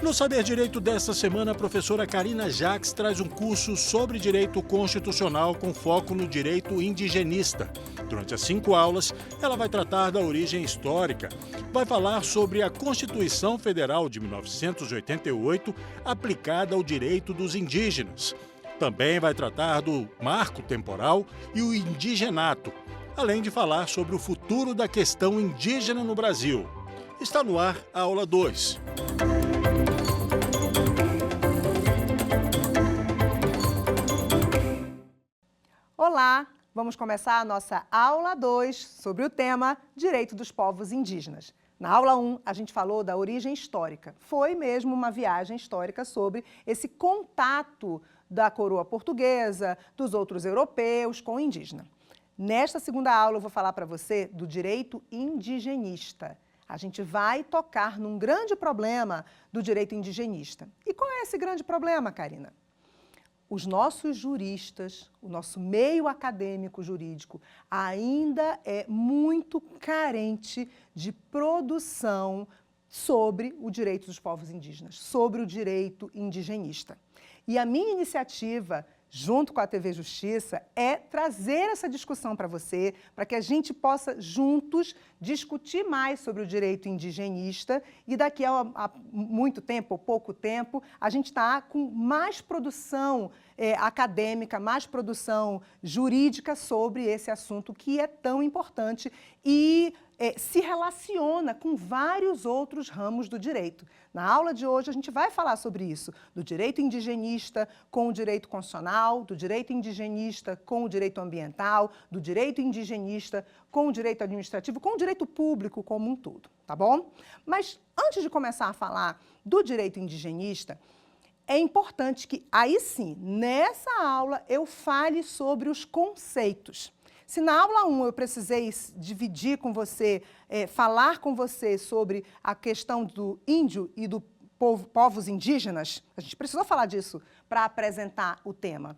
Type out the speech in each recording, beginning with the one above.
No Saber Direito desta semana, a professora Karina Jacques traz um curso sobre direito constitucional com foco no direito indigenista. Durante as 5 aulas, ela vai tratar da origem histórica, vai falar sobre a Constituição Federal de 1988 aplicada ao direito dos indígenas. Também vai tratar do marco temporal e o indigenato, além de falar sobre o futuro da questão indígena no Brasil. Está no ar a aula 2. Olá! Vamos começar a nossa aula 2 sobre o tema Direito dos Povos Indígenas. Na aula 1, a gente falou da origem histórica. Foi mesmo uma viagem histórica sobre esse contato da coroa portuguesa, dos outros europeus com o indígena. Nesta segunda aula, eu vou falar para você do direito indigenista. A gente vai tocar num grande problema do direito indigenista. E qual é esse grande problema, Karina? Os nossos juristas, o nosso meio acadêmico jurídico ainda é muito carente de produção sobre o direito dos povos indígenas, sobre o direito indigenista. E a minha iniciativa, junto com a TV Justiça, é trazer essa discussão para você, para que a gente possa juntos discutir mais sobre o direito indigenista e daqui a muito tempo, ou pouco tempo, a gente está com mais produção acadêmica, mais produção jurídica sobre esse assunto que é tão importante e se relaciona com vários outros ramos do direito. Na aula de hoje a gente vai falar sobre isso, do direito indigenista com o direito constitucional, do direito indigenista com o direito ambiental, do direito indigenista com o direito administrativo, com o direito público como um todo, tá bom? Mas antes de começar a falar do direito indigenista, é importante que, aí sim, nessa aula eu fale sobre os conceitos. Se na aula 1 eu precisei dividir com você, falar com você sobre a questão do índio e do povos indígenas, a gente precisou falar disso para apresentar o tema.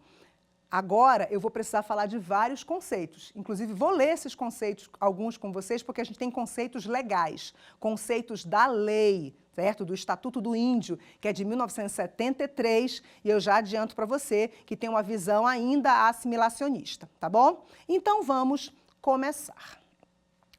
Agora eu vou precisar falar de vários conceitos, inclusive vou ler esses conceitos, alguns com vocês, porque a gente tem conceitos legais, conceitos da lei, certo? Do Estatuto do Índio, que é de 1973, e eu já adianto para você que tem uma visão ainda assimilacionista, tá bom? Então vamos começar.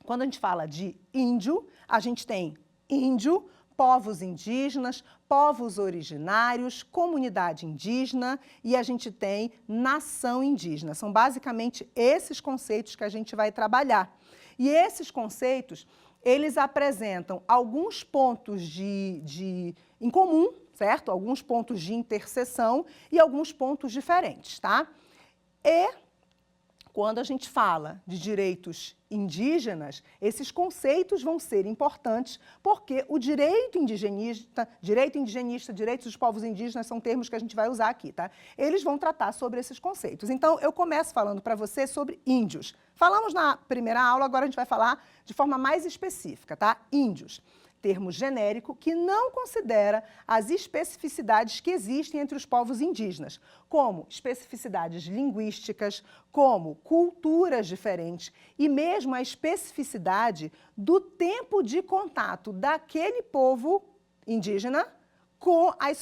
Quando a gente fala de índio, a gente tem índio, povos indígenas, povos originários, comunidade indígena e a gente tem nação indígena. São basicamente esses conceitos que a gente vai trabalhar. E esses conceitos, eles apresentam alguns pontos em comum, certo? Alguns pontos de interseção e alguns pontos diferentes, tá? E quando a gente fala de direitos indígenas, esses conceitos vão ser importantes porque o direito indigenista, direitos dos povos indígenas são termos que a gente vai usar aqui, tá? Eles vão tratar sobre esses conceitos. Então, eu começo falando para você sobre índios. Falamos na primeira aula, agora a gente vai falar de forma mais específica, tá? Índios. Termo genérico que não considera as especificidades que existem entre os povos indígenas, como especificidades linguísticas, como culturas diferentes e mesmo a especificidade do tempo de contato daquele povo indígena com a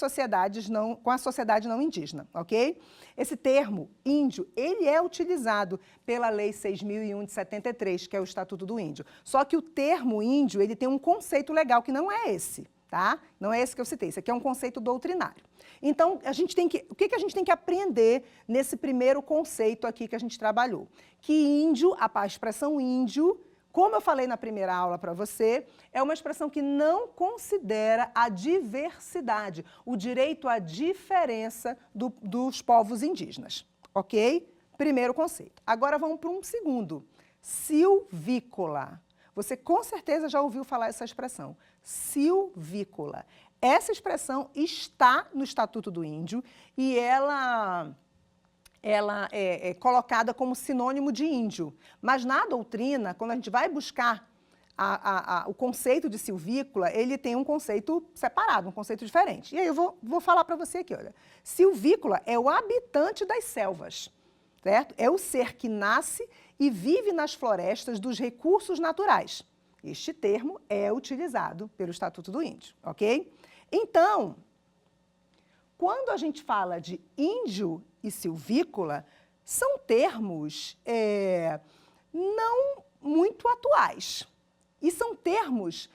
sociedade não indígena, ok? Esse termo, índio, ele é utilizado pela Lei 6.001 de 73, que é o Estatuto do Índio. Só que o termo índio, ele tem um conceito legal que não é esse, tá? Não é esse que eu citei, esse aqui é um conceito doutrinário. Então, o que a gente tem que aprender nesse primeiro conceito aqui que a gente trabalhou? Que índio, a expressão índio, como eu falei na primeira aula para você, é uma expressão que não considera a diversidade, o direito à diferença dos povos indígenas, ok? Primeiro conceito. Agora vamos para um segundo, silvícola. Você com certeza já ouviu falar essa expressão, silvícola. Essa expressão está no Estatuto do Índio e ela é colocada como sinônimo de índio. Mas na doutrina, quando a gente vai buscar o conceito de silvícola, ele tem um conceito separado, um conceito diferente. E aí eu vou falar para você aqui, olha. Silvícola é o habitante das selvas, certo? É o ser que nasce e vive nas florestas dos recursos naturais. Este termo é utilizado pelo Estatuto do Índio, ok? Então, quando a gente fala de índio e silvícola, são termos não muito atuais. E são termos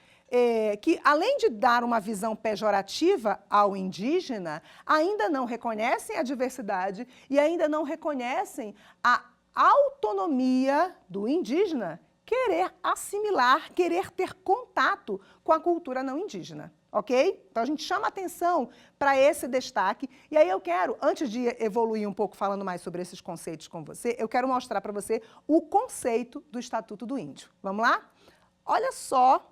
que, além de dar uma visão pejorativa ao indígena, ainda não reconhecem a diversidade e ainda não reconhecem a autonomia do indígena querer assimilar, querer ter contato com a cultura não indígena, ok? Então, a gente chama atenção para esse destaque. E aí eu quero, antes de evoluir um pouco falando mais sobre esses conceitos com você, eu quero mostrar para você o conceito do Estatuto do Índio. Vamos lá? Olha só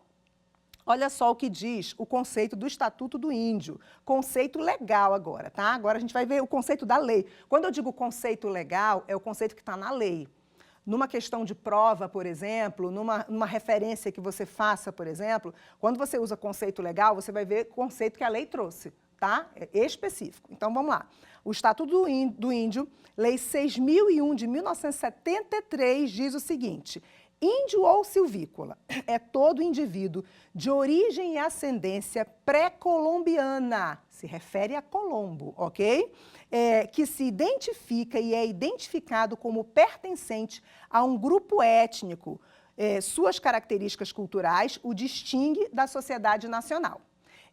o que diz o conceito do Estatuto do Índio. Conceito legal agora, tá? Agora a gente vai ver o conceito da lei. Quando eu digo conceito legal, é o conceito que está na lei. Numa questão de prova, por exemplo, numa referência que você faça, por exemplo, quando você usa conceito legal, você vai ver o conceito que a lei trouxe, tá? É específico. Então, vamos lá. O Estatuto do Índio, Lei 6.001 de 1973, diz o seguinte: índio ou silvícola é todo indivíduo de origem e ascendência pré-colombiana, se refere a Colombo, ok? Que se identifica e é identificado como pertencente a um grupo étnico. Suas características culturais o distingue da sociedade nacional.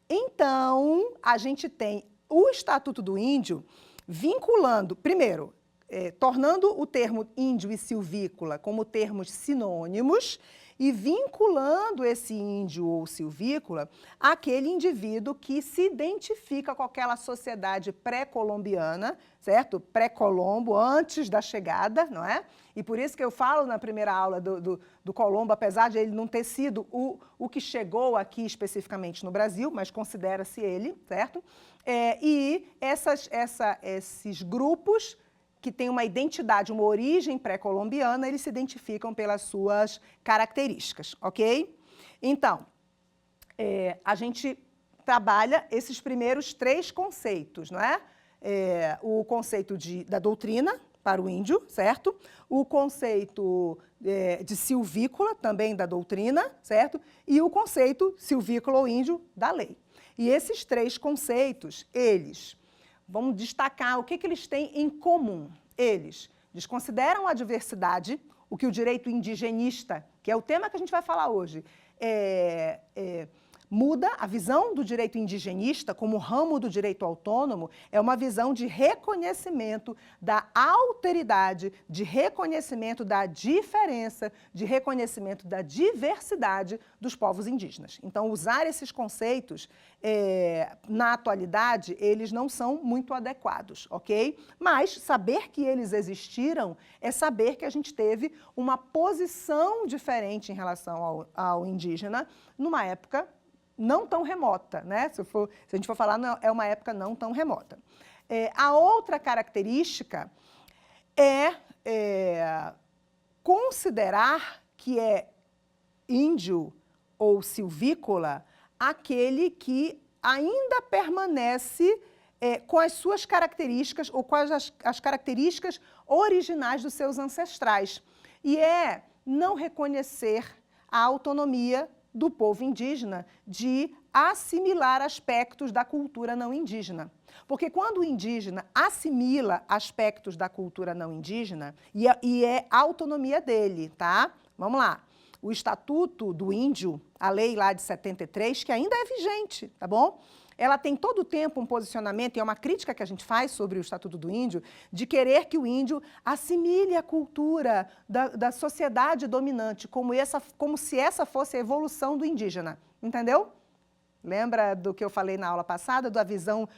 Então, a gente tem o Estatuto do Índio vinculando, primeiro, tornando o termo índio e silvícola como termos sinônimos e vinculando esse índio ou silvícola àquele indivíduo que se identifica com aquela sociedade pré-colombiana, certo? Pré-Colombo, antes da chegada, não é? E por isso que eu falo na primeira aula do Colombo, apesar de ele não ter sido o que chegou aqui especificamente no Brasil, mas considera-se ele, certo? E esses grupos que têm uma identidade, uma origem pré-colombiana, eles se identificam pelas suas características, ok? Então, a gente trabalha esses primeiros 3 conceitos, não é? O conceito da doutrina para o índio, certo? O conceito de silvícola, também da doutrina, certo? E o conceito silvícola ou índio da lei. E esses 3 conceitos, vamos destacar o que eles têm em comum. Eles desconsideram a diversidade, o que o direito indigenista, que é o tema que a gente vai falar hoje, muda. A visão do direito indigenista como ramo do direito autônomo é uma visão de reconhecimento da alteridade, de reconhecimento da diferença, de reconhecimento da diversidade dos povos indígenas. Então, usar esses conceitos, na atualidade, eles não são muito adequados, ok? Mas saber que eles existiram é saber que a gente teve uma posição diferente em relação ao indígena numa época não tão remota, né? Se a gente for falar, é uma época não tão remota. A outra característica é considerar que é índio ou silvícola aquele que ainda permanece com as suas características ou com as características originais dos seus ancestrais. E não reconhecer a autonomia do povo indígena de assimilar aspectos da cultura não indígena. Porque quando o indígena assimila aspectos da cultura não indígena, e é a autonomia dele, tá? Vamos lá. O Estatuto do Índio, a lei lá de 73, que ainda é vigente, tá bom? Ela tem todo o tempo um posicionamento, e é uma crítica que a gente faz sobre o Estatuto do Índio, de querer que o índio assimile a cultura da sociedade dominante, como se essa fosse a evolução do indígena, entendeu? Lembra do que eu falei na aula passada, da visão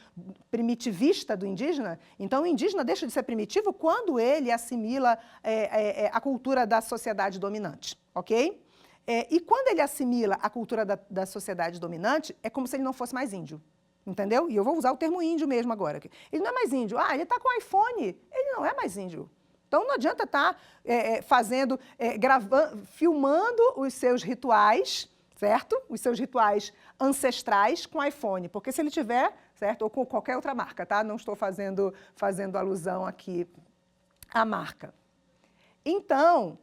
primitivista do indígena? Então, o indígena deixa de ser primitivo quando ele assimila a cultura da sociedade dominante, ok? E quando ele assimila a cultura da sociedade dominante, é como se ele não fosse mais índio, entendeu? E eu vou usar o termo índio mesmo agora. Ele não é mais índio. Ele está com iPhone. Ele não é mais índio. Então, não adianta estar gravando, filmando os seus rituais, certo? Os seus rituais ancestrais com iPhone, porque se ele tiver, certo? Ou com qualquer outra marca, tá? Não estou fazendo alusão aqui à marca. Então,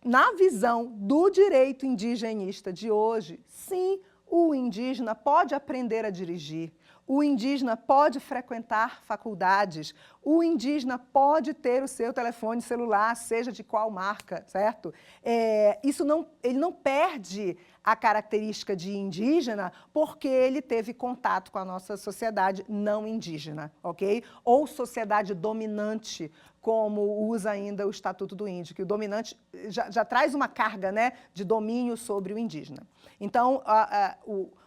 na visão do direito indigenista de hoje, sim, o indígena pode aprender a dirigir, o indígena pode frequentar faculdades, o indígena pode ter o seu telefone celular, seja de qual marca, certo? Ele não perde a característica de indígena porque ele teve contato com a nossa sociedade não indígena, ok? Ou sociedade dominante, como usa ainda o Estatuto do Índio, que o dominante já traz uma carga, né, de domínio sobre o indígena. Então,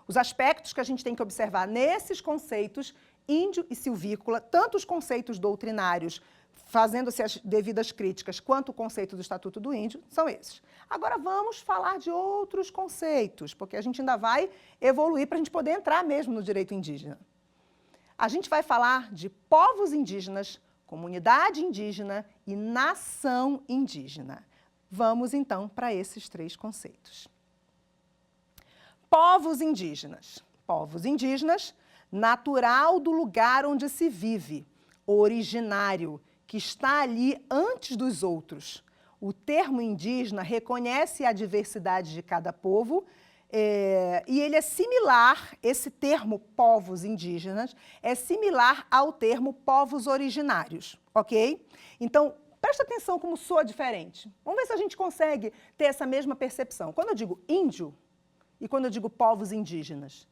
os aspectos que a gente tem que observar nesses conceitos, índio e silvícola, tanto os conceitos doutrinários, fazendo-se as devidas críticas, quanto o conceito do Estatuto do Índio, são esses. Agora vamos falar de outros conceitos, porque a gente ainda vai evoluir para a gente poder entrar mesmo no direito indígena. A gente vai falar de povos indígenas, comunidade indígena e nação indígena. Vamos, então, para esses três conceitos. Povos indígenas. Povos indígenas, natural do lugar onde se vive, originário, que está ali antes dos outros. O termo indígena reconhece a diversidade de cada povo e ele é similar, esse termo povos indígenas, é similar ao termo povos originários, ok? Então, presta atenção como soa diferente. Vamos ver se a gente consegue ter essa mesma percepção. Quando eu digo índio e quando eu digo povos indígenas,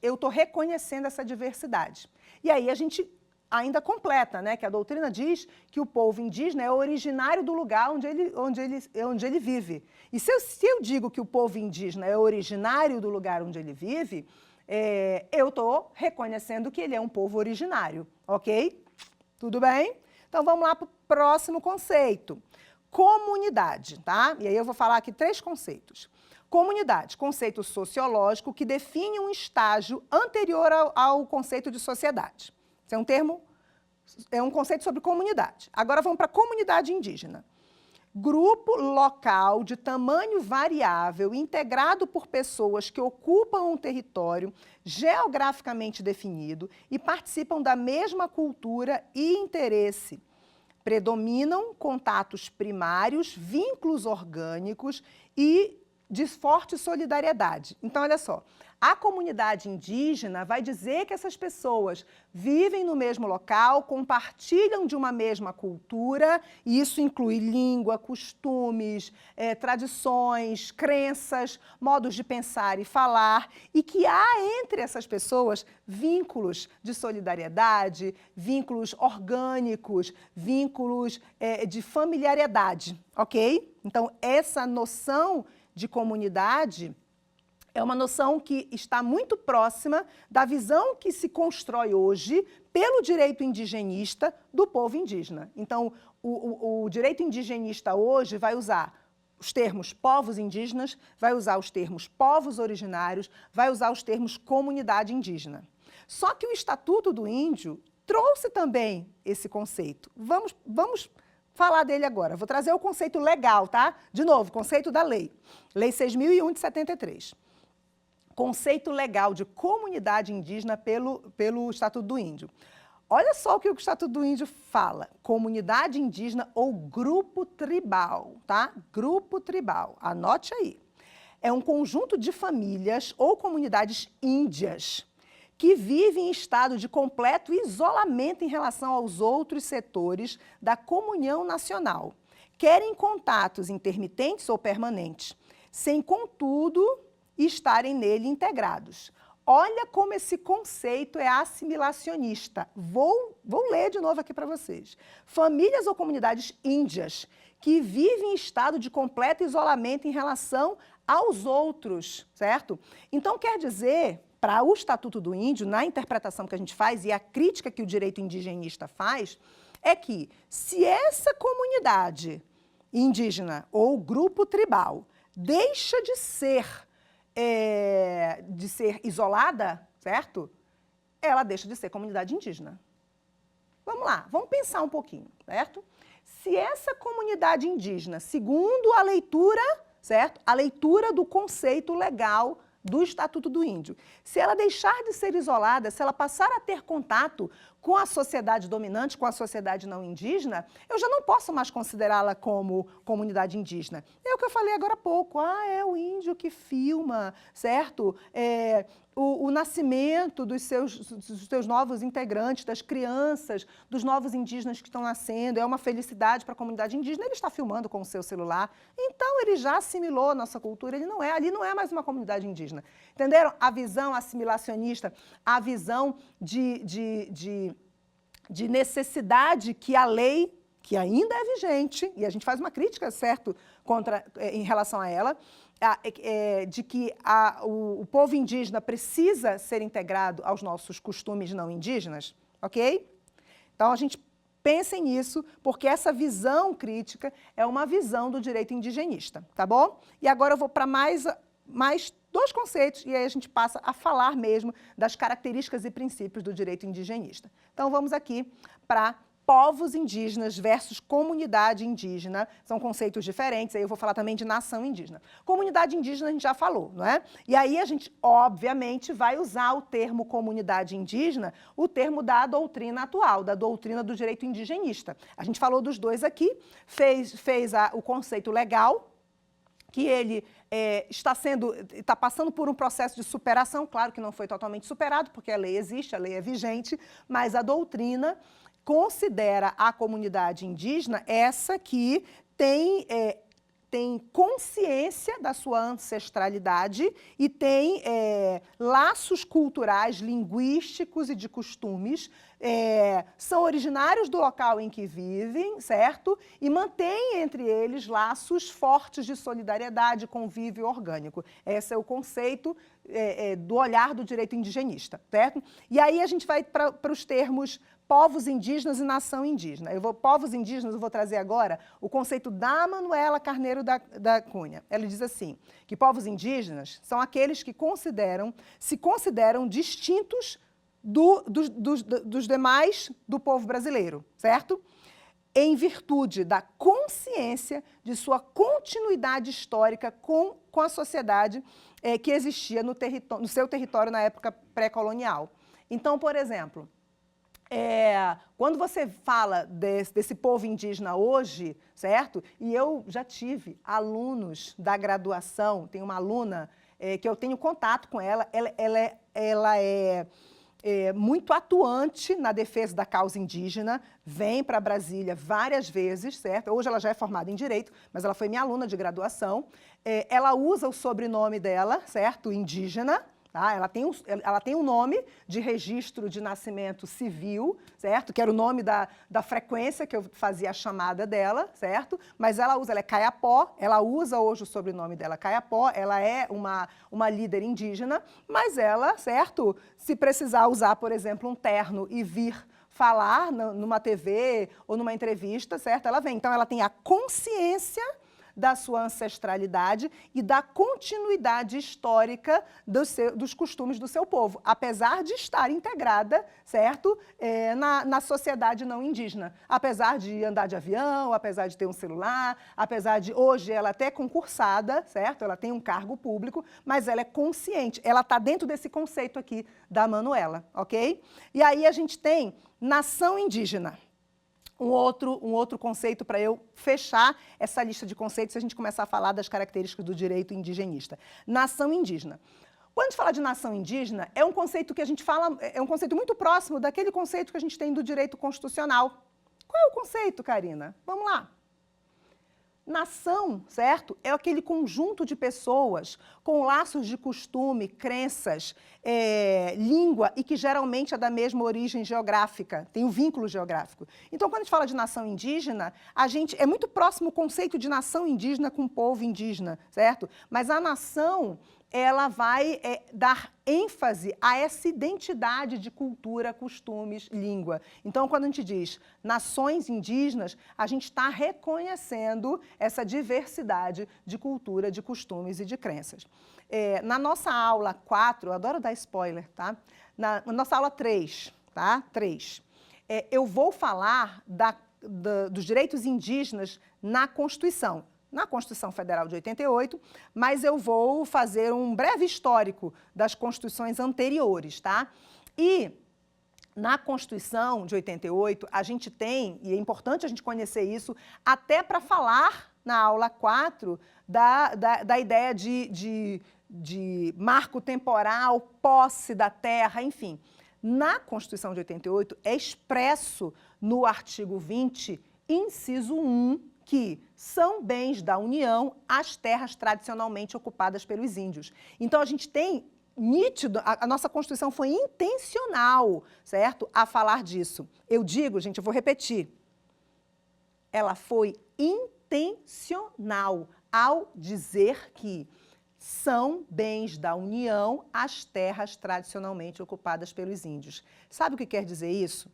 eu estou reconhecendo essa diversidade. E aí a gente ainda completa, né, que a doutrina diz que o povo indígena é originário do lugar onde ele vive. E se eu digo que o povo indígena é originário do lugar onde ele vive, eu estou reconhecendo que ele é um povo originário, ok? Tudo bem? Então vamos lá para o próximo conceito. Comunidade, tá? E aí eu vou falar aqui três conceitos. Comunidade, conceito sociológico que define um estágio anterior ao conceito de sociedade. Esse é um conceito sobre comunidade. Agora vamos para a comunidade indígena. Grupo local de tamanho variável, integrado por pessoas que ocupam um território geograficamente definido e participam da mesma cultura e interesse. Predominam contatos primários, vínculos orgânicos e de forte solidariedade. Então, olha só, a comunidade indígena vai dizer que essas pessoas vivem no mesmo local, compartilham de uma mesma cultura, e isso inclui língua, costumes, tradições, crenças, modos de pensar e falar, e que há entre essas pessoas vínculos de solidariedade, vínculos orgânicos, vínculos de familiaridade, ok? Então, essa noção de comunidade é uma noção que está muito próxima da visão que se constrói hoje pelo direito indigenista do povo indígena. Então, o direito indigenista hoje vai usar os termos povos indígenas, vai usar os termos povos originários, vai usar os termos comunidade indígena. Só que o Estatuto do Índio trouxe também esse conceito. Vamos falar dele agora. Vou trazer o conceito legal, tá? De novo, conceito da lei. Lei 6.001 de 73. Conceito legal de comunidade indígena pelo Estatuto do Índio. Olha só o que o Estatuto do Índio fala. Comunidade indígena ou grupo tribal, tá? Grupo tribal. Anote aí. É um conjunto de famílias ou comunidades índias que vivem em estado de completo isolamento em relação aos outros setores da comunhão nacional, quer em contatos intermitentes ou permanentes, sem, contudo, estarem nele integrados. Olha como esse conceito é assimilacionista. Vou ler de novo aqui para vocês. Famílias ou comunidades índias que vivem em estado de completo isolamento em relação aos outros, certo? Então, quer dizer, para o Estatuto do Índio, na interpretação que a gente faz e a crítica que o direito indigenista faz, é que se essa comunidade indígena ou grupo tribal deixa de ser isolada, certo? Ela deixa de ser comunidade indígena. Vamos lá, vamos pensar um pouquinho, certo? Se essa comunidade indígena, segundo a leitura, certo? A leitura do conceito legal do Estatuto do Índio, se ela deixar de ser isolada, se ela passar a ter contato com a sociedade dominante, com a sociedade não indígena, eu já não posso mais considerá-la como comunidade indígena. É o que eu falei agora há pouco. É o índio que filma, certo? O nascimento dos seus novos integrantes, das crianças, dos novos indígenas que estão nascendo, é uma felicidade para a comunidade indígena, ele está filmando com o seu celular. Então, ele já assimilou a nossa cultura, ali não é mais uma comunidade indígena. Entenderam? A visão assimilacionista, a visão de necessidade que a lei, que ainda é vigente, e a gente faz uma crítica, certo, em relação a ela, de que o povo indígena precisa ser integrado aos nossos costumes não indígenas, ok? Então, a gente pensem nisso, porque essa visão crítica é uma visão do direito indigenista, tá bom? E agora eu vou para mais 2 conceitos, e aí a gente passa a falar mesmo das características e princípios do direito indigenista. Então, vamos aqui para povos indígenas versus comunidade indígena. São conceitos diferentes, aí eu vou falar também de nação indígena. Comunidade indígena a gente já falou, não é? E aí a gente, obviamente, vai usar o termo comunidade indígena, o termo da doutrina atual, da doutrina do direito indigenista. A gente falou dos dois aqui, fez o conceito legal, que ele está passando por um processo de superação, claro que não foi totalmente superado, porque a lei existe, a lei é vigente, mas a doutrina considera a comunidade indígena essa que tem consciência da sua ancestralidade e tem laços culturais, linguísticos e de costumes, são originários do local em que vivem, certo? E mantém entre eles laços fortes de solidariedade, convívio orgânico. Esse é o conceito do olhar do direito indigenista, certo? E aí a gente vai para os termos povos indígenas e nação indígena. Povos indígenas, eu vou trazer agora o conceito da Manuela Carneiro da Cunha. Ela diz assim, que povos indígenas são aqueles que se consideram distintos dos demais do povo brasileiro, certo? Em virtude da consciência de sua continuidade histórica com a sociedade que existia no seu território na época pré-colonial. Então, por exemplo, quando você fala desse povo indígena hoje, certo? E eu já tive alunos da graduação, tem uma aluna que eu tenho contato com ela é muito atuante na defesa da causa indígena, vem para Brasília várias vezes, certo? Hoje ela já é formada em Direito, mas ela foi minha aluna de graduação. Ela usa o sobrenome dela, certo? Indígena. Tá? Ela tem um nome de registro de nascimento civil, certo? Que era o nome da frequência que eu fazia a chamada dela, certo? Mas ela é Caiapó, ela usa hoje o sobrenome dela Caiapó, ela é uma líder indígena, mas ela, certo? Se precisar usar, por exemplo, um terno e vir falar numa TV ou numa entrevista, certo? Ela vem. Então, ela tem a consciência da sua ancestralidade e da continuidade histórica dos costumes do seu povo, apesar de estar integrada, certo, na sociedade não indígena. Apesar de andar de avião, apesar de ter um celular, apesar de hoje ela até concursada, certo, ela tem um cargo público, mas ela é consciente, ela está dentro desse conceito aqui da Manuela, ok? E aí a gente tem nação indígena. Um outro conceito para eu fechar essa lista de conceitos se a gente começar a falar das características do direito indigenista. Nação indígena. Quando a gente fala de nação indígena, é um conceito que a gente fala, é um conceito muito próximo daquele conceito que a gente tem do direito constitucional. Qual é o conceito, Karina? Vamos lá. Nação, certo? É aquele conjunto de pessoas com laços de costume, crenças, língua e que geralmente é da mesma origem geográfica, tem um vínculo geográfico. Então, quando a gente fala de nação indígena, é muito próximo o conceito de nação indígena com o povo indígena, certo? Mas a nação, ela vai dar ênfase a essa identidade de cultura, costumes, língua. Então, quando a gente diz nações indígenas, a gente está reconhecendo essa diversidade de cultura, de costumes e de crenças. Na nossa aula 4, eu adoro dar spoiler, tá? Na nossa aula 3, tá? 3, eu vou falar dos direitos indígenas na Constituição Federal de 88, mas eu vou fazer um breve histórico das constituições anteriores, tá? E Na Constituição de 88, a gente tem, e é importante a gente conhecer isso, até para falar na aula 4 da ideia de marco temporal, posse da terra, enfim. Na Constituição de 88, é expresso no artigo 20, inciso 1, que são bens da União as terras tradicionalmente ocupadas pelos índios. Então, a gente tem nítido, a nossa Constituição foi intencional, certo? A falar disso. Eu digo, gente, eu vou repetir. Ela foi intencional ao dizer que são bens da União as terras tradicionalmente ocupadas pelos índios. Sabe o que quer dizer isso?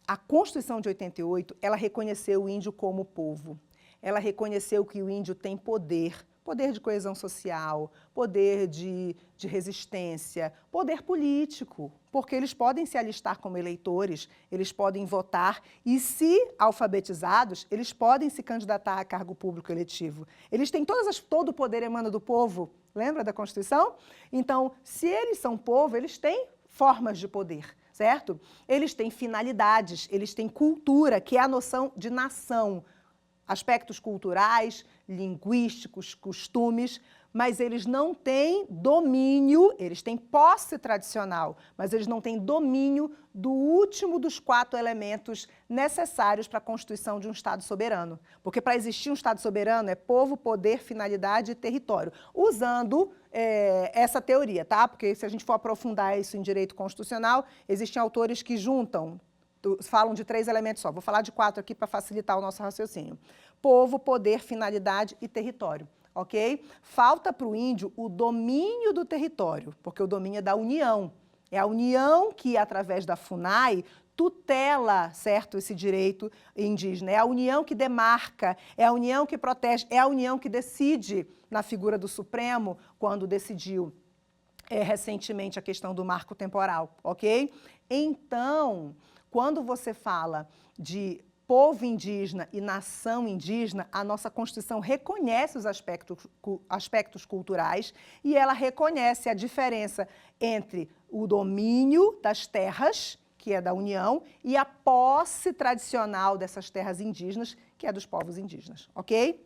A Constituição de 88, ela reconheceu o índio como povo. Ela reconheceu que o índio tem poder, poder de coesão social, poder de resistência, poder político, porque eles podem se alistar como eleitores, eles podem votar e, se alfabetizados, eles podem se candidatar a cargo público eletivo. Eles têm todo o poder emana do povo, lembra da Constituição? Então, se eles são povo, eles têm formas de poder, certo? Eles têm finalidades, eles têm cultura, que é a noção de nação, aspectos culturais, linguísticos, costumes, mas eles não têm domínio, eles têm posse tradicional, mas eles não têm domínio do último dos 4 elementos necessários para a constituição de um Estado soberano. Porque para existir um Estado soberano é povo, poder, finalidade e território. Usando essa teoria, tá? Porque se a gente for aprofundar isso em direito constitucional, existem autores que falam de 3 elementos só. Vou falar de 4 aqui para facilitar o nosso raciocínio. Povo, poder, finalidade e território, ok? Falta para o índio o domínio do território, porque o domínio é da União. É a União que, através da FUNAI, tutela, certo, esse direito indígena. É a União que demarca, é a União que protege, é a União que decide, na figura do Supremo, quando decidiu recentemente a questão do marco temporal, ok? Então, quando você fala de povo indígena e nação indígena, a nossa Constituição reconhece os aspectos culturais e ela reconhece a diferença entre o domínio das terras, que é da União, e a posse tradicional dessas terras indígenas, que é dos povos indígenas, ok?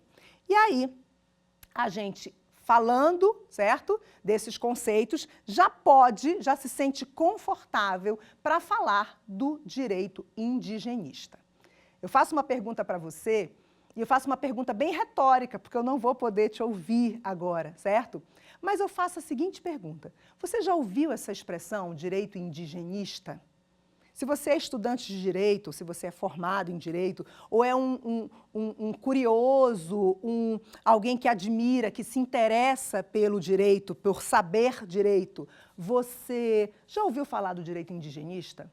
E aí, a gente, falando, certo, desses conceitos, já se sente confortável para falar do direito indigenista. Eu faço uma pergunta para você, e eu faço uma pergunta bem retórica, porque eu não vou poder te ouvir agora, certo? Mas eu faço a seguinte pergunta: você já ouviu essa expressão, direito indigenista? Se você é estudante de direito, se você é formado em direito, ou é um curioso, alguém que admira, que se interessa pelo direito, por saber direito, você já ouviu falar do direito indigenista?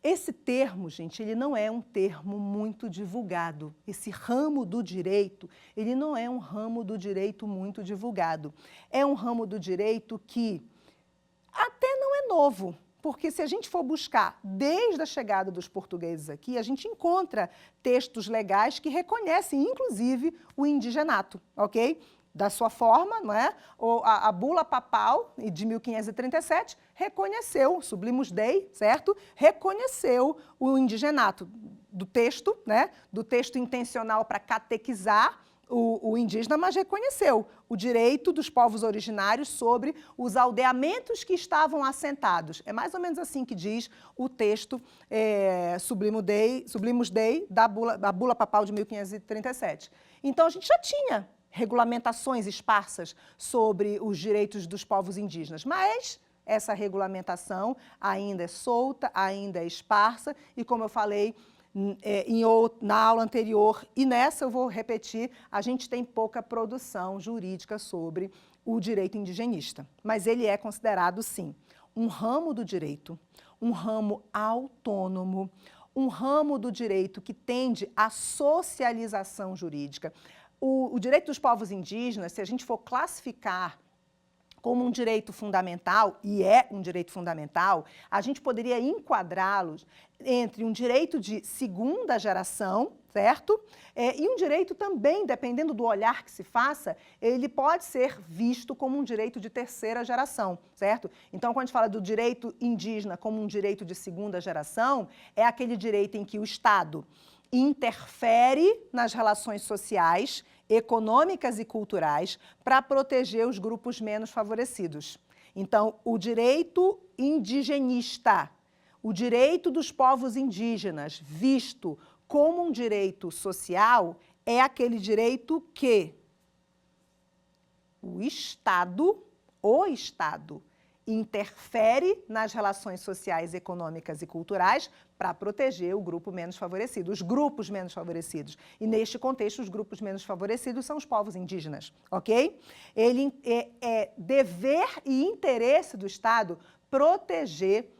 Esse termo, gente, ele não é um termo muito divulgado. Esse ramo do direito, ele não é um ramo do direito muito divulgado. É um ramo do direito que até não é novo, porque se a gente for buscar desde a chegada dos portugueses aqui, a gente encontra textos legais que reconhecem, inclusive, o indigenato, ok? Da sua forma, não é? A bula papal de 1537 reconheceu, Sublimus Dei, certo? Reconheceu o indigenato do texto, né? Do texto intencional para catequizar o indígena, mas reconheceu o direito dos povos originários sobre os aldeamentos que estavam assentados. É mais ou menos assim que diz o texto Sublimus Dei da bula papal de 1537. Então, a gente já tinha regulamentações esparsas sobre os direitos dos povos indígenas, mas essa regulamentação ainda é solta, ainda é esparsa, e como eu falei na aula anterior, e nessa eu vou repetir, a gente tem pouca produção jurídica sobre o direito indigenista, mas ele é considerado, sim, um ramo do direito, um ramo autônomo, um ramo do direito que tende à socialização jurídica. O direito dos povos indígenas, se a gente for classificar como um direito fundamental, e é um direito fundamental, a gente poderia enquadrá-los entre um direito de segunda geração, certo? E um direito também, dependendo do olhar que se faça, ele pode ser visto como um direito de terceira geração, certo? Então, quando a gente fala do direito indígena como um direito de segunda geração, é aquele direito em que o Estado interfere nas relações sociais, econômicas e culturais para proteger os grupos menos favorecidos. Então, o direito indigenista, o direito dos povos indígenas, visto como um direito social, é aquele direito que o Estado interfere nas relações sociais, econômicas e culturais para proteger o grupo menos favorecido, os grupos menos favorecidos. E, neste contexto, os grupos menos favorecidos são os povos indígenas, ok? Ele é dever e interesse do Estado proteger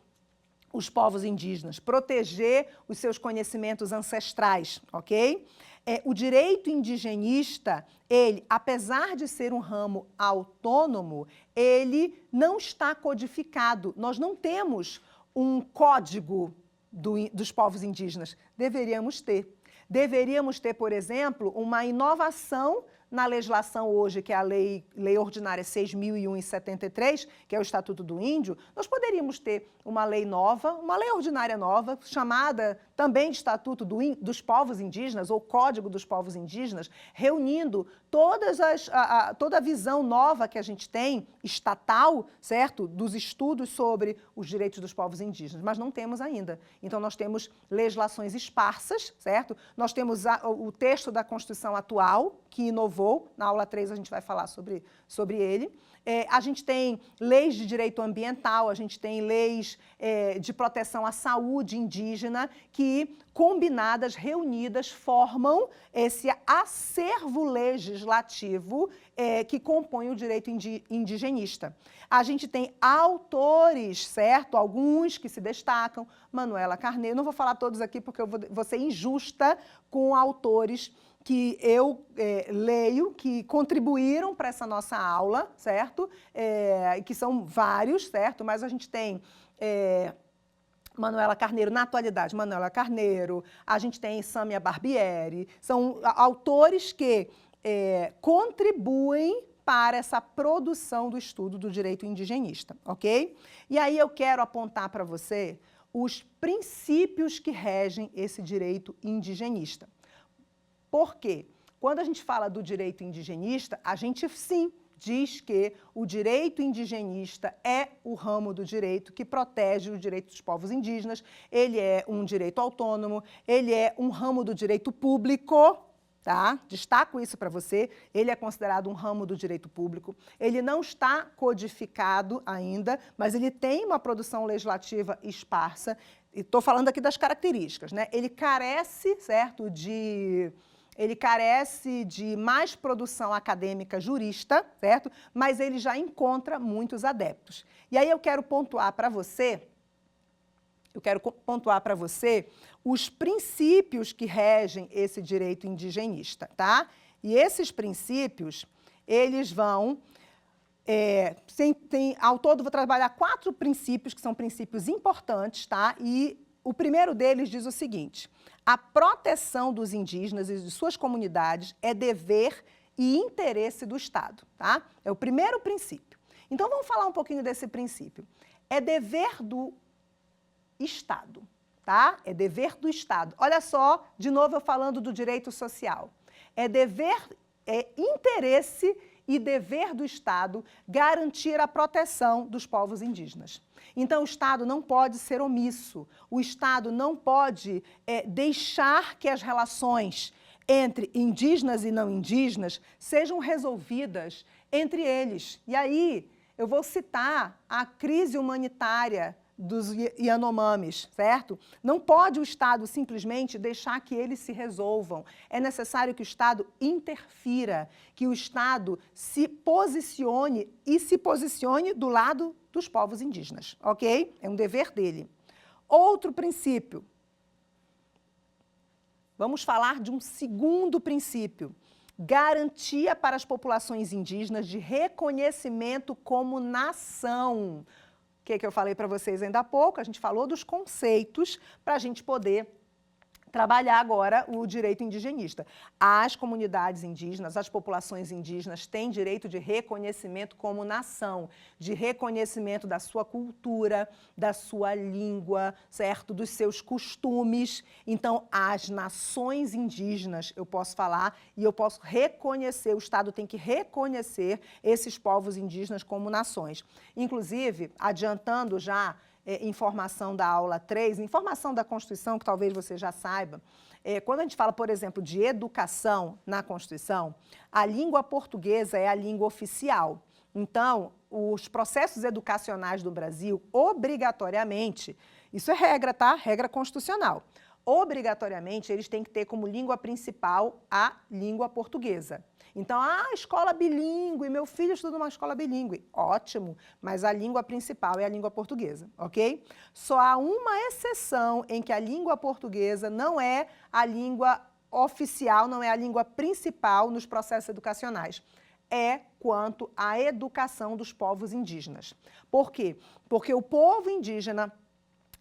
os povos indígenas, proteger os seus conhecimentos ancestrais, ok? O direito indigenista, ele, apesar de ser um ramo autônomo, ele não está codificado. Nós não temos um código dos povos indígenas. Deveríamos ter. Deveríamos ter, por exemplo, uma inovação na legislação hoje, que é a Lei Ordinária 6.001/73, que é o Estatuto do Índio. Nós poderíamos ter uma lei nova, uma lei ordinária nova, chamada também de Estatuto dos Povos Indígenas, ou Código dos Povos Indígenas, reunindo toda a visão nova que a gente tem, estatal, certo? Dos estudos sobre os direitos dos povos indígenas, mas não temos ainda. Então, nós temos legislações esparsas, certo? Nós temos o texto da Constituição atual, que inovou, na aula 3 a gente vai falar sobre ele. A gente tem leis de direito ambiental, a gente tem leis de proteção à saúde indígena, que, combinadas, reunidas, formam esse acervo legislativo que compõe o direito indigenista. A gente tem autores, certo? Alguns que se destacam, Manuela Carneiro, não vou falar todos aqui porque eu vou ser injusta com autores que eu leio, que contribuíram para essa nossa aula, certo? Que são vários, certo? Mas a gente tem Manuela Carneiro, na atualidade, Manuela Carneiro, a gente tem Sâmia Barbieri, são autores que contribuem para essa produção do estudo do direito indigenista, ok? E aí eu quero apontar para você os princípios que regem esse direito indigenista. Por quê? Quando a gente fala do direito indigenista, a gente sim diz que o direito indigenista é o ramo do direito que protege o direito dos povos indígenas, ele é um direito autônomo, ele é um ramo do direito público, tá? Destaco isso para você, ele é considerado um ramo do direito público, ele não está codificado ainda, mas ele tem uma produção legislativa esparsa, e estou falando aqui das características, né? Ele carece, certo, ele carece de mais produção acadêmica jurista, certo? Mas ele já encontra muitos adeptos. E aí eu quero pontuar para você, os princípios que regem esse direito indigenista, tá? E esses princípios, eles vão... ao todo, vou trabalhar 4 princípios, que são princípios importantes, tá? E o primeiro deles diz o seguinte: a proteção dos indígenas e de suas comunidades é dever e interesse do Estado, tá? É o primeiro princípio. Então, vamos falar um pouquinho desse princípio. É dever do Estado, tá? É dever do Estado. Olha só, de novo eu falando do direito social. É interesse e dever do Estado garantir a proteção dos povos indígenas. Então, o Estado não pode ser omisso, o Estado não pode deixar que as relações entre indígenas e não indígenas sejam resolvidas entre eles. E aí, eu vou citar a crise humanitária dos Yanomamis, certo? Não pode o Estado simplesmente deixar que eles se resolvam. É necessário que o Estado interfira, que o Estado se posicione do lado dos povos indígenas, ok? É um dever dele. Outro princípio. Vamos falar de um segundo princípio. Garantia para as populações indígenas de reconhecimento como nação. O que eu falei para vocês ainda há pouco? A gente falou dos conceitos para a gente poder trabalhar agora o direito indigenista. As comunidades indígenas, as populações indígenas têm direito de reconhecimento como nação, de reconhecimento da sua cultura, da sua língua, certo? Dos seus costumes. Então, as nações indígenas, eu posso falar, e eu posso reconhecer, o Estado tem que reconhecer esses povos indígenas como nações. Inclusive, adiantando já informação da aula 3, informação da Constituição, que talvez você já saiba, quando a gente fala, por exemplo, de educação na Constituição, a língua portuguesa é a língua oficial. Então, os processos educacionais do Brasil, obrigatoriamente, isso é regra, tá? Regra constitucional. Obrigatoriamente, eles têm que ter como língua principal a língua portuguesa. Então, escola bilíngue, meu filho estuda numa escola bilíngue. Ótimo, mas a língua principal é a língua portuguesa, ok? Só há uma exceção em que a língua portuguesa não é a língua oficial, não é a língua principal nos processos educacionais. É quanto à educação dos povos indígenas. Por quê? Porque o povo indígena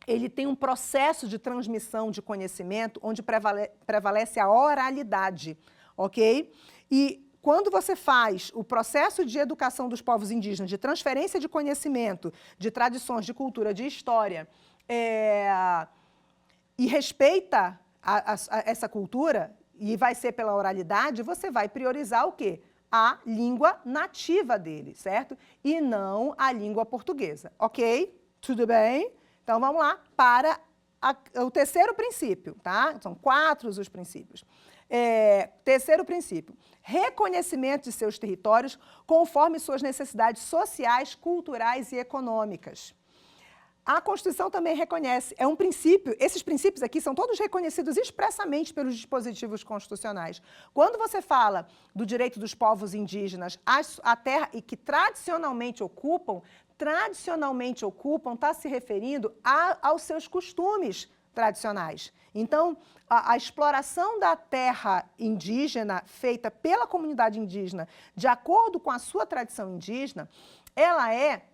ele tem um processo de transmissão de conhecimento onde prevalece a oralidade, ok? E quando você faz o processo de educação dos povos indígenas, de transferência de conhecimento, de tradições, de cultura, de história, e respeita essa cultura, e vai ser pela oralidade, você vai priorizar o quê? A língua nativa dele, certo? E não a língua portuguesa, ok? Tudo bem? Então, vamos lá para o terceiro princípio, tá? São 4 os princípios. Terceiro princípio, reconhecimento de seus territórios conforme suas necessidades sociais, culturais e econômicas. A Constituição também reconhece, é um princípio, esses princípios aqui são todos reconhecidos expressamente pelos dispositivos constitucionais. Quando você fala do direito dos povos indígenas à terra e que tradicionalmente ocupam, está se referindo aos seus costumes tradicionais. Então, a exploração da terra indígena feita pela comunidade indígena, de acordo com a sua tradição indígena, ela é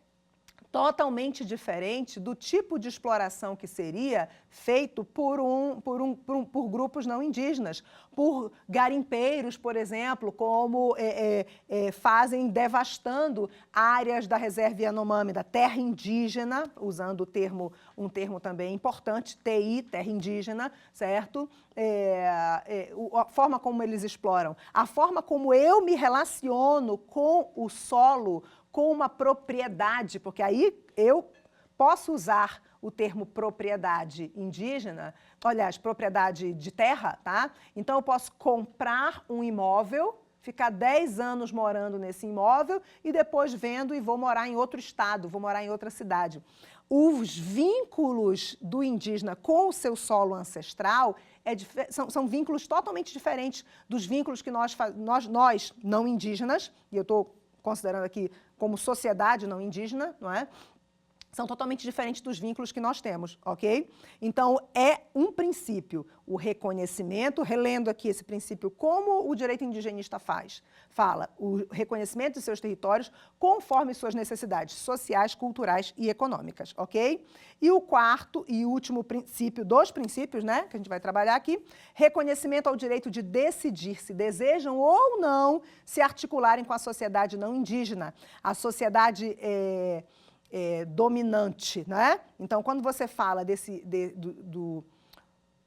totalmente diferente do tipo de exploração que seria feito por grupos não indígenas, por garimpeiros, por exemplo, como fazem devastando áreas da reserva Yanomami, da terra indígena, usando um termo também importante, TI, terra indígena, certo? A forma como eles exploram, a forma como eu me relaciono com o solo, com uma propriedade, porque aí eu posso usar o termo propriedade indígena, aliás, propriedade de terra, tá? Então, eu posso comprar um imóvel, ficar 10 anos morando nesse imóvel e depois vendo e vou morar em outro estado, vou morar em outra cidade. Os vínculos do indígena com o seu solo ancestral são vínculos totalmente diferentes dos vínculos que nós não indígenas, e eu estou considerando aqui como sociedade não indígena, não é? São totalmente diferentes dos vínculos que nós temos, ok? Então, é um princípio, o reconhecimento, relendo aqui esse princípio, como o direito indigenista fala, o reconhecimento de seus territórios conforme suas necessidades sociais, culturais e econômicas, ok? E o quarto e último princípio, 2 princípios, né, que a gente vai trabalhar aqui, reconhecimento ao direito de decidir se desejam ou não se articularem com a sociedade não indígena, a sociedade dominante, né? Então, quando você fala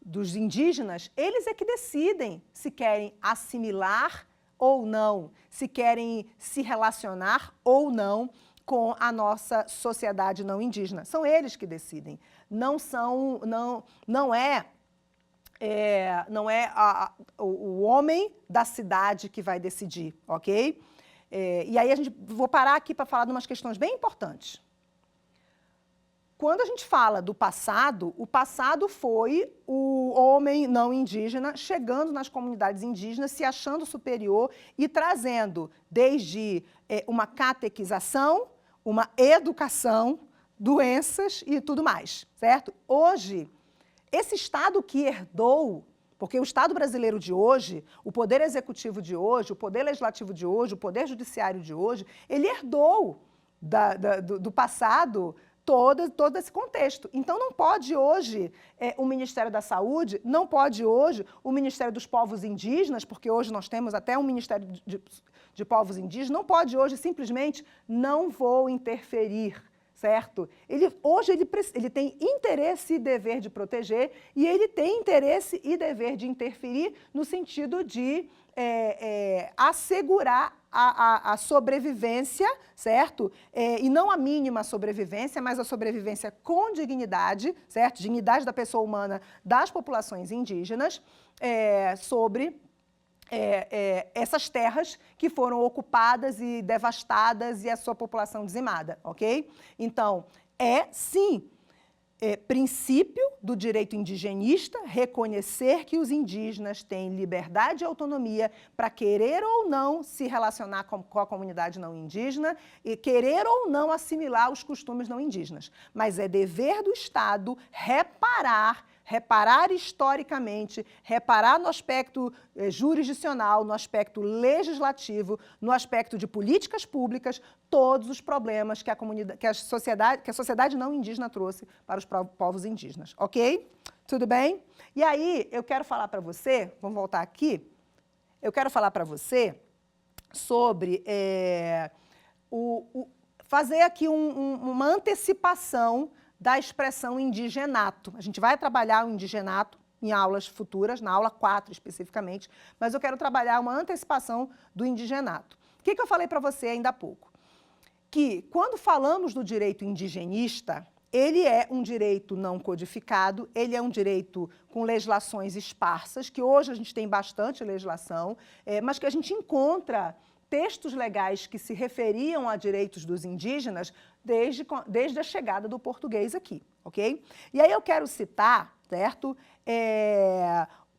dos indígenas, eles é que decidem se querem assimilar ou não, se querem se relacionar ou não com a nossa sociedade não indígena. São eles que decidem. Não é o homem da cidade que vai decidir, ok? E aí vou parar aqui para falar de umas questões bem importantes. Quando a gente fala do passado, o passado foi o homem não indígena chegando nas comunidades indígenas, se achando superior e trazendo desde uma catequização, uma educação, doenças e tudo mais, certo? Hoje, esse Estado que herdou, porque o Estado brasileiro de hoje, o Poder Executivo de hoje, o Poder Legislativo de hoje, o Poder Judiciário de hoje, ele herdou do passado todo esse contexto. Então, não pode hoje o Ministério da Saúde, não pode hoje o Ministério dos Povos Indígenas, porque hoje nós temos até um Ministério de Povos Indígenas, não pode hoje simplesmente não vou interferir, certo? Hoje ele tem interesse e dever de proteger e ele tem interesse e dever de interferir no sentido de assegurar a sobrevivência, certo? E não a mínima sobrevivência, mas a sobrevivência com dignidade, certo? Dignidade da pessoa humana das populações indígenas sobre essas terras que foram ocupadas e devastadas e a sua população dizimada, ok? Então, sim, princípio do direito indigenista reconhecer que os indígenas têm liberdade e autonomia para querer ou não se relacionar com a comunidade não indígena e querer ou não assimilar os costumes não indígenas. Mas é dever do Estado reparar historicamente, reparar no aspecto jurisdicional, no aspecto legislativo, no aspecto de políticas públicas, todos os problemas que a sociedade não indígena trouxe para os povos indígenas, ok? Tudo bem? E aí, eu quero falar para você, vamos voltar aqui, eu quero falar para você sobre fazer aqui uma antecipação da expressão indigenato. A gente vai trabalhar o indigenato em aulas futuras, na aula 4 especificamente, mas eu quero trabalhar uma antecipação do indigenato. O que eu falei para você ainda há pouco? Que quando falamos do direito indigenista, ele é um direito não codificado, ele é um direito com legislações esparsas, que hoje a gente tem bastante legislação, mas que a gente encontra textos legais que se referiam a direitos dos indígenas desde a chegada do português aqui, ok? E aí eu quero citar, certo,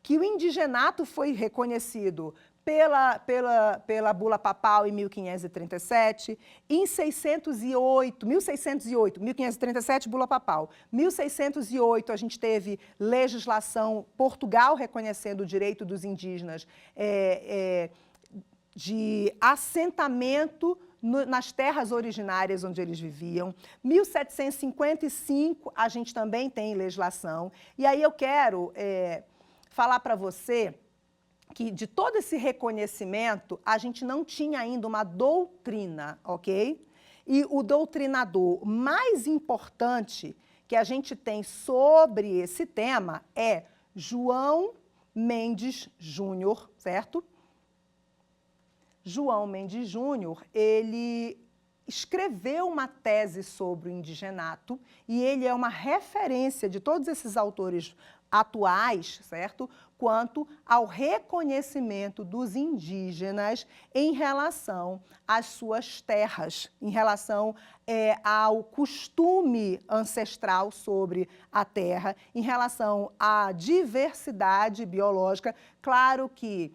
que o indigenato foi reconhecido pela Bula Papal em 1537, em 1537, Bula Papal. 1608, a gente teve legislação, Portugal reconhecendo o direito dos indígenas de assentamento nas terras originárias onde eles viviam. 1755, a gente também tem legislação. E aí eu quero falar para você que de todo esse reconhecimento, a gente não tinha ainda uma doutrina, ok? E o doutrinador mais importante que a gente tem sobre esse tema é João Mendes Júnior, certo? João Mendes Júnior, ele escreveu uma tese sobre o indigenato e ele é uma referência de todos esses autores atuais, certo? Quanto ao reconhecimento dos indígenas em relação às suas terras, em relação ao costume ancestral sobre a terra, em relação à diversidade biológica. Claro que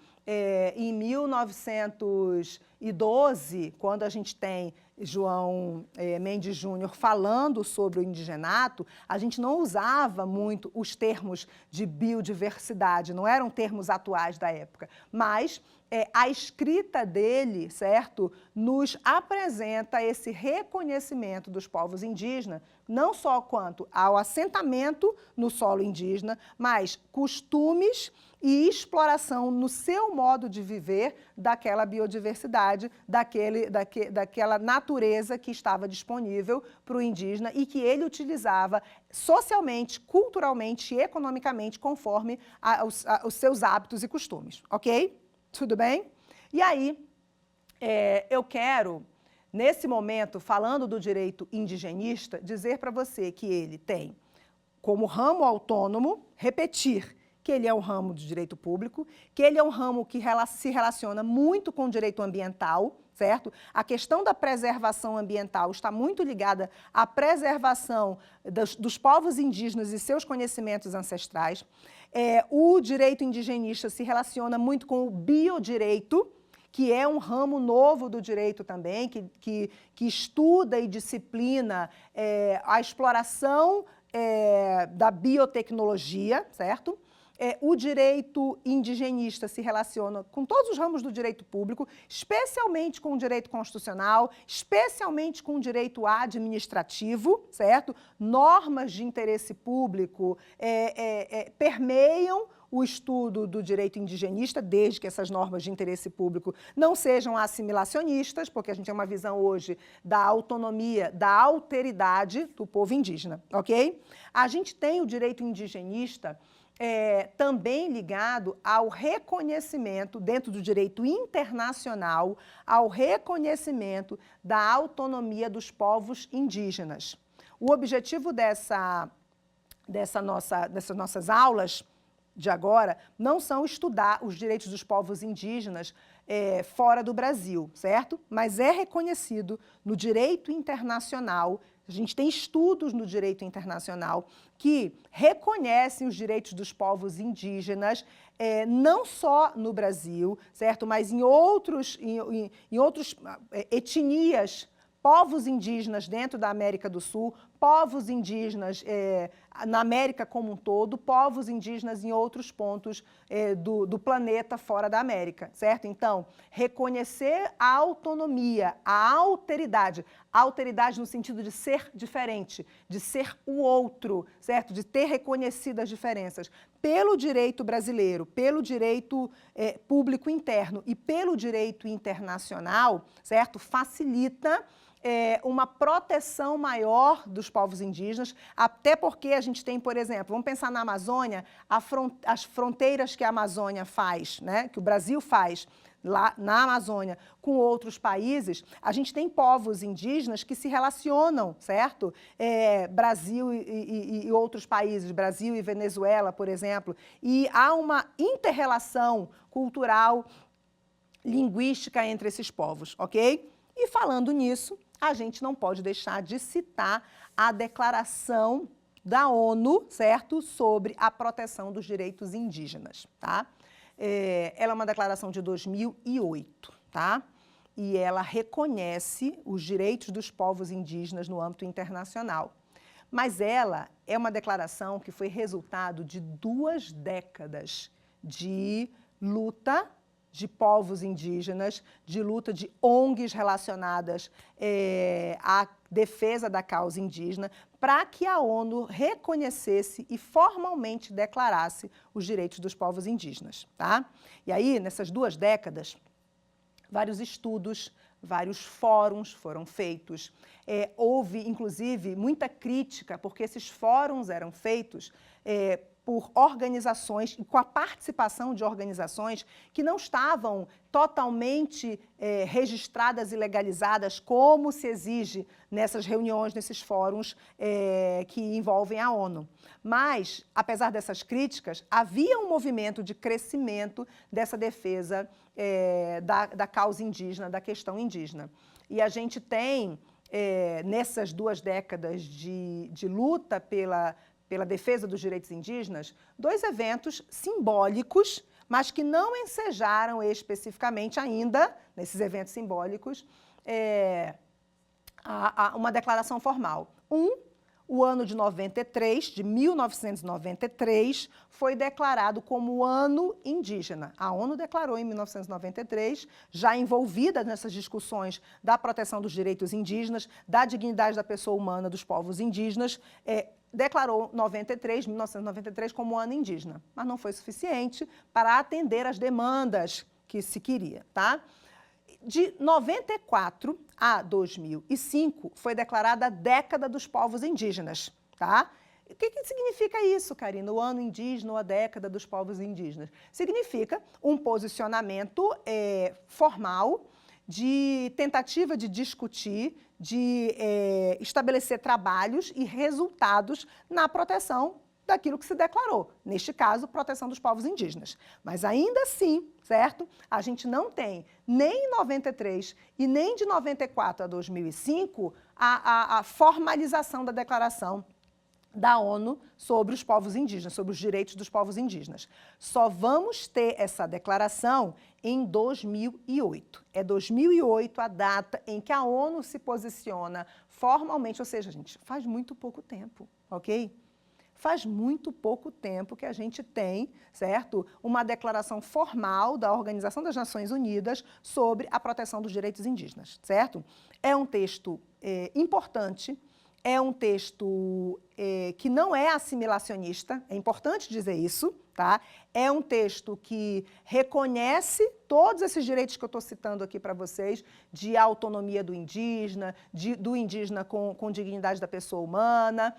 em 1912, quando a gente tem João Mendes Júnior falando sobre o indigenato, a gente não usava muito os termos de biodiversidade, não eram termos atuais da época, mas a escrita dele, certo, nos apresenta esse reconhecimento dos povos indígenas, não só quanto ao assentamento no solo indígena, mas costumes e exploração no seu modo de viver daquela biodiversidade, daquela natureza que estava disponível para o indígena e que ele utilizava socialmente, culturalmente e economicamente conforme os seus hábitos e costumes, ok? Tudo bem? E aí, eu quero, nesse momento, falando do direito indigenista, dizer para você que ele tem como ramo autônomo, repetir, que ele é um ramo de direito público, que ele é um ramo que se relaciona muito com o direito ambiental, certo? A questão da preservação ambiental está muito ligada à preservação dos povos indígenas e seus conhecimentos ancestrais. O direito indigenista se relaciona muito com o biodireito, que é um ramo novo do direito também, que estuda e disciplina a exploração da biotecnologia, certo? O direito indigenista se relaciona com todos os ramos do direito público, especialmente com o direito constitucional, especialmente com o direito administrativo, certo? Normas de interesse público permeiam o estudo do direito indigenista, desde que essas normas de interesse público não sejam assimilacionistas, porque a gente tem uma visão hoje da autonomia, da alteridade do povo indígena, ok? A gente tem o direito indigenista também ligado ao reconhecimento, dentro do direito internacional, ao reconhecimento da autonomia dos povos indígenas. O objetivo dessas nossas aulas de agora não são estudar os direitos dos povos indígenas fora do Brasil, certo? Mas é reconhecido no direito internacional. A gente tem estudos no direito internacional que reconhecem os direitos dos povos indígenas, não só no Brasil, certo? Mas em outros etnias, povos indígenas dentro da América do Sul, povos indígenas na América como um todo, povos indígenas em outros pontos do planeta fora da América, certo? Então, reconhecer a autonomia, a alteridade no sentido de ser diferente, de ser o outro, certo? De ter reconhecido as diferenças pelo direito brasileiro, pelo direito público interno e pelo direito internacional, certo? Facilita uma proteção maior dos povos indígenas, até porque a gente tem, por exemplo, vamos pensar na Amazônia, as fronteiras que a Amazônia faz, né, que o Brasil faz lá na Amazônia com outros países, a gente tem povos indígenas que se relacionam, certo? Brasil e outros países, Brasil e Venezuela, por exemplo, e há uma inter-relação cultural, linguística entre esses povos, ok? E falando nisso, a gente não pode deixar de citar a Declaração da ONU, certo? Sobre a proteção dos direitos indígenas, tá? Ela é uma declaração de 2008, tá? E ela reconhece os direitos dos povos indígenas no âmbito internacional. Mas ela é uma declaração que foi resultado de 2 décadas de luta de povos indígenas, de luta de ONGs relacionadas à defesa da causa indígena, para que a ONU reconhecesse e formalmente declarasse os direitos dos povos indígenas, tá? E aí, nessas 2 décadas, vários estudos, vários fóruns foram feitos. Houve, inclusive, muita crítica, porque esses fóruns eram feitos por organizações, e com a participação de organizações que não estavam totalmente registradas e legalizadas, como se exige nessas reuniões, nesses fóruns que envolvem a ONU. Mas, apesar dessas críticas, havia um movimento de crescimento dessa defesa da causa indígena, da questão indígena. E a gente tem, nessas 2 décadas de luta pela defesa dos direitos indígenas, 2 eventos simbólicos, mas que não ensejaram especificamente ainda, nesses eventos simbólicos, uma declaração formal. O ano de 1993, foi declarado como ano indígena. A ONU declarou em 1993, já envolvida nessas discussões da proteção dos direitos indígenas, da dignidade da pessoa humana dos povos indígenas, declarou 1993 como ano indígena, mas não foi suficiente para atender às demandas que se queria, tá? De 94 a 2005 foi declarada a década dos povos indígenas, tá? O que significa isso, Karina? O ano indígena ou a década dos povos indígenas? Significa um posicionamento formal de tentativa de discutir, de estabelecer trabalhos e resultados na proteção daquilo que se declarou. Neste caso, proteção dos povos indígenas. Mas ainda assim, certo? A gente não tem nem em 93 e nem de 94 a 2005 a formalização da declaração da ONU sobre os povos indígenas, sobre os direitos dos povos indígenas. Só vamos ter essa declaração em 2008. É 2008 a data em que a ONU se posiciona formalmente, ou seja, gente, faz muito pouco tempo, ok? Faz muito pouco tempo que a gente tem, certo, uma declaração formal da Organização das Nações Unidas sobre a proteção dos direitos indígenas, certo? É um texto importante, é um texto que não é assimilacionista, é importante dizer isso, tá? É um texto que reconhece todos esses direitos que eu estou citando aqui para vocês, de autonomia do indígena, do indígena com dignidade da pessoa humana,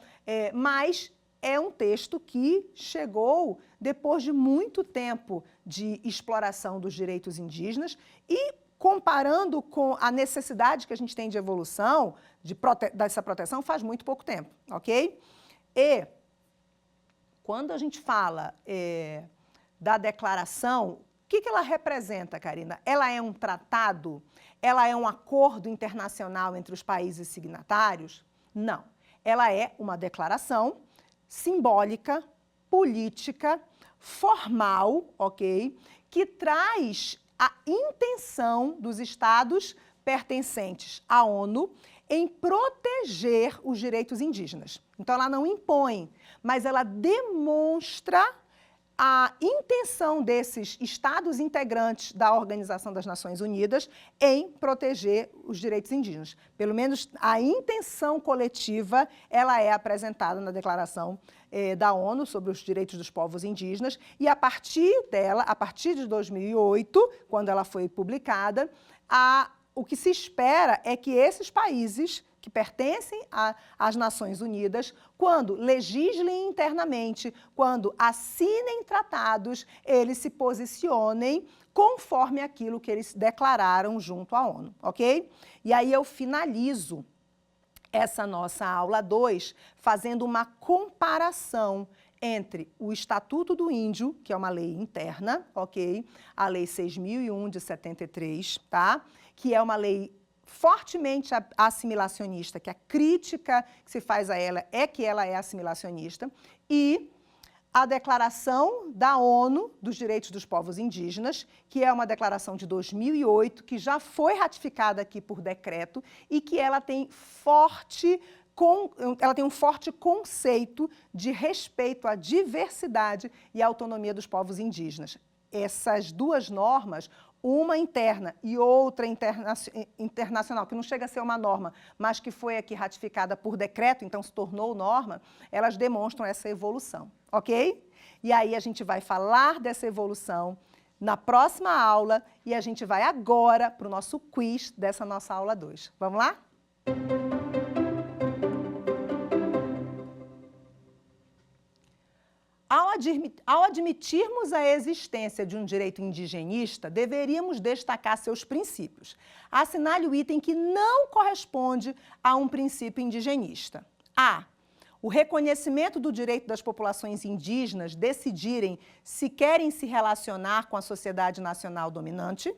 mas é um texto que chegou depois de muito tempo de exploração dos direitos indígenas e, comparando com a necessidade que a gente tem de evolução, dessa proteção, faz muito pouco tempo, ok? E, quando a gente fala da declaração, o que ela representa, Karina? Ela é um tratado? Ela é um acordo internacional entre os países signatários? Não. Ela é uma declaração simbólica, política, formal, ok? Que traz a intenção dos estados pertencentes à ONU em proteger os direitos indígenas. Então, ela não impõe, mas ela demonstra a intenção desses estados integrantes da Organização das Nações Unidas em proteger os direitos indígenas. Pelo menos a intenção coletiva, ela é apresentada na Declaração da ONU sobre os direitos dos povos indígenas, e a partir dela, a partir de 2008, quando ela foi publicada, o que se espera é que esses países que pertencem às Nações Unidas, quando legislem internamente, quando assinem tratados, eles se posicionem conforme aquilo que eles declararam junto à ONU, ok? E aí eu finalizo essa nossa aula 2 fazendo uma comparação entre o Estatuto do Índio, que é uma lei interna, ok? A Lei 6.001 de 73, tá? Que é uma lei fortemente assimilacionista, que a crítica que se faz a ela é que ela é assimilacionista, e a Declaração da ONU dos Direitos dos Povos Indígenas, que é uma declaração de 2008, que já foi ratificada aqui por decreto e que ela tem um forte conceito de respeito à diversidade e à autonomia dos povos indígenas. Essas duas normas, uma interna e outra internacional, que não chega a ser uma norma, mas que foi aqui ratificada por decreto, então se tornou norma, elas demonstram essa evolução, ok? E aí a gente vai falar dessa evolução na próxima aula e a gente vai agora para o nosso quiz dessa nossa aula 2. Vamos lá? Ao admitirmos a existência de um direito indigenista, deveríamos destacar seus princípios. Assinale o item que não corresponde a um princípio indigenista. A. O reconhecimento do direito das populações indígenas decidirem se querem se relacionar com a sociedade nacional dominante.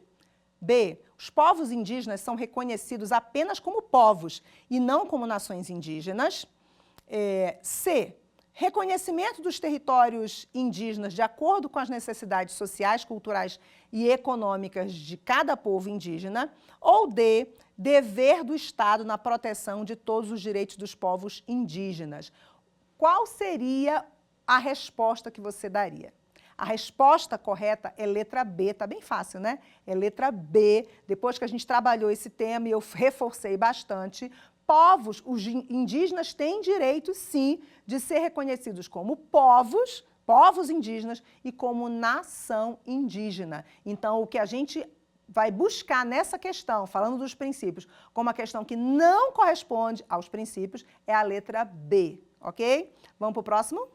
B. Os povos indígenas são reconhecidos apenas como povos e não como nações indígenas. C. Reconhecimento dos territórios indígenas de acordo com as necessidades sociais, culturais e econômicas de cada povo indígena. Ou D. Dever do Estado na proteção de todos os direitos dos povos indígenas. Qual seria a resposta que você daria? A resposta correta é letra B, tá bem fácil, né? É letra B. Depois que a gente trabalhou esse tema e eu reforcei bastante, os indígenas têm direito, sim, de ser reconhecidos como povos indígenas e como nação indígena. Então, o que a gente vai buscar nessa questão, falando dos princípios, como uma questão que não corresponde aos princípios, é a letra B, ok? Vamos para o próximo?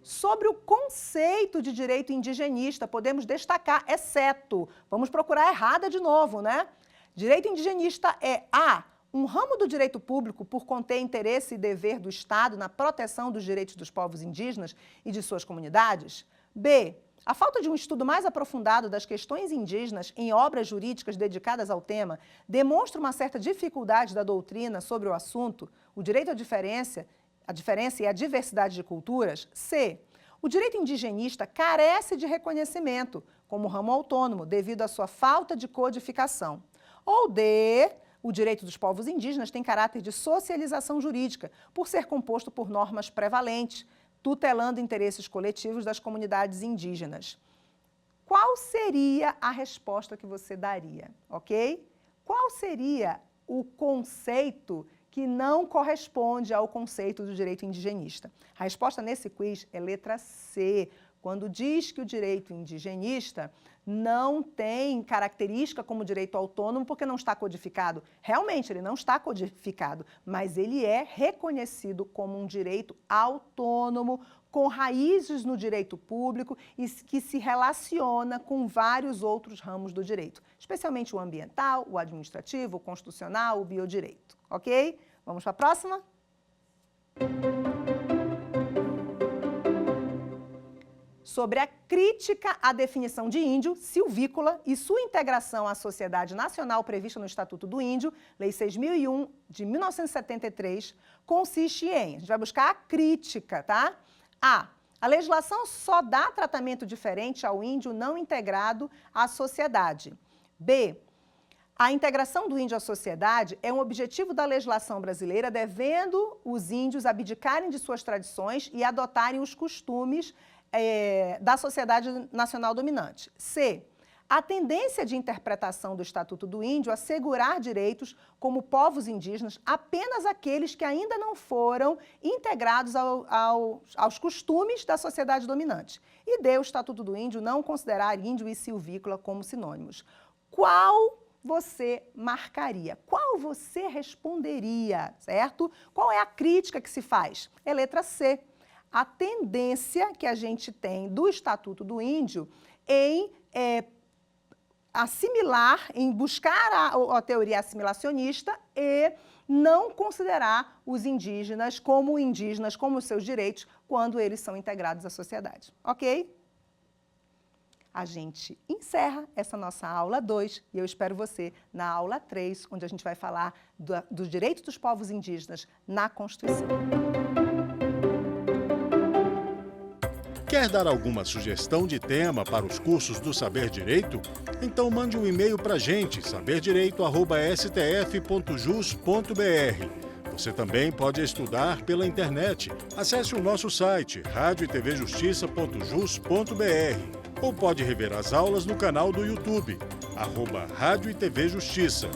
Sobre o conceito de direito indigenista, podemos destacar, exceto, vamos procurar errada de novo, né? Direito indigenista é A. Um ramo do direito público por conter interesse e dever do Estado na proteção dos direitos dos povos indígenas e de suas comunidades. B. A falta de um estudo mais aprofundado das questões indígenas em obras jurídicas dedicadas ao tema demonstra uma certa dificuldade da doutrina sobre o assunto, o direito à diferença e a diversidade de culturas. C. O direito indigenista carece de reconhecimento como ramo autônomo devido à sua falta de codificação. Ou D. O direito dos povos indígenas tem caráter de socialização jurídica, por ser composto por normas prevalentes, tutelando interesses coletivos das comunidades indígenas. Qual seria a resposta que você daria, ok? Qual seria o conceito que não corresponde ao conceito do direito indigenista? A resposta nesse quiz é letra C, quando diz que o direito indigenista não tem característica como direito autônomo porque não está codificado. Realmente, ele não está codificado, mas ele é reconhecido como um direito autônomo, com raízes no direito público e que se relaciona com vários outros ramos do direito, especialmente o ambiental, o administrativo, o constitucional, o biodireito. Ok? Vamos para a próxima? Sobre a crítica à definição de índio, silvícola e sua integração à sociedade nacional prevista no Estatuto do Índio, Lei 6.001, de 1973, consiste em, a gente vai buscar a crítica, tá? A legislação só dá tratamento diferente ao índio não integrado à sociedade. B, a integração do índio à sociedade é um objetivo da legislação brasileira, devendo os índios abdicarem de suas tradições e adotarem os costumes da sociedade nacional dominante. C, a tendência de interpretação do Estatuto do Índio assegurar direitos como povos indígenas apenas aqueles que ainda não foram integrados aos costumes da sociedade dominante. E D, o Estatuto do Índio não considerar índio e silvícola como sinônimos. Qual você marcaria? Qual você responderia, certo? Qual é a crítica que se faz? É letra C. A tendência que a gente tem do Estatuto do Índio em assimilar, em buscar a teoria assimilacionista e não considerar os indígenas como os seus direitos quando eles são integrados à sociedade. Ok? A gente encerra essa nossa aula 2 e eu espero você na aula 3, onde a gente vai falar dos direitos dos povos indígenas na Constituição. Quer dar alguma sugestão de tema para os cursos do Saber Direito? Então mande um e-mail para a gente, saberdireito@stf.jus.br. Você também pode estudar pela internet. Acesse o nosso site radioetvjustiça.jus.br ou pode rever as aulas no canal do YouTube, @Rádio e TV Justiça.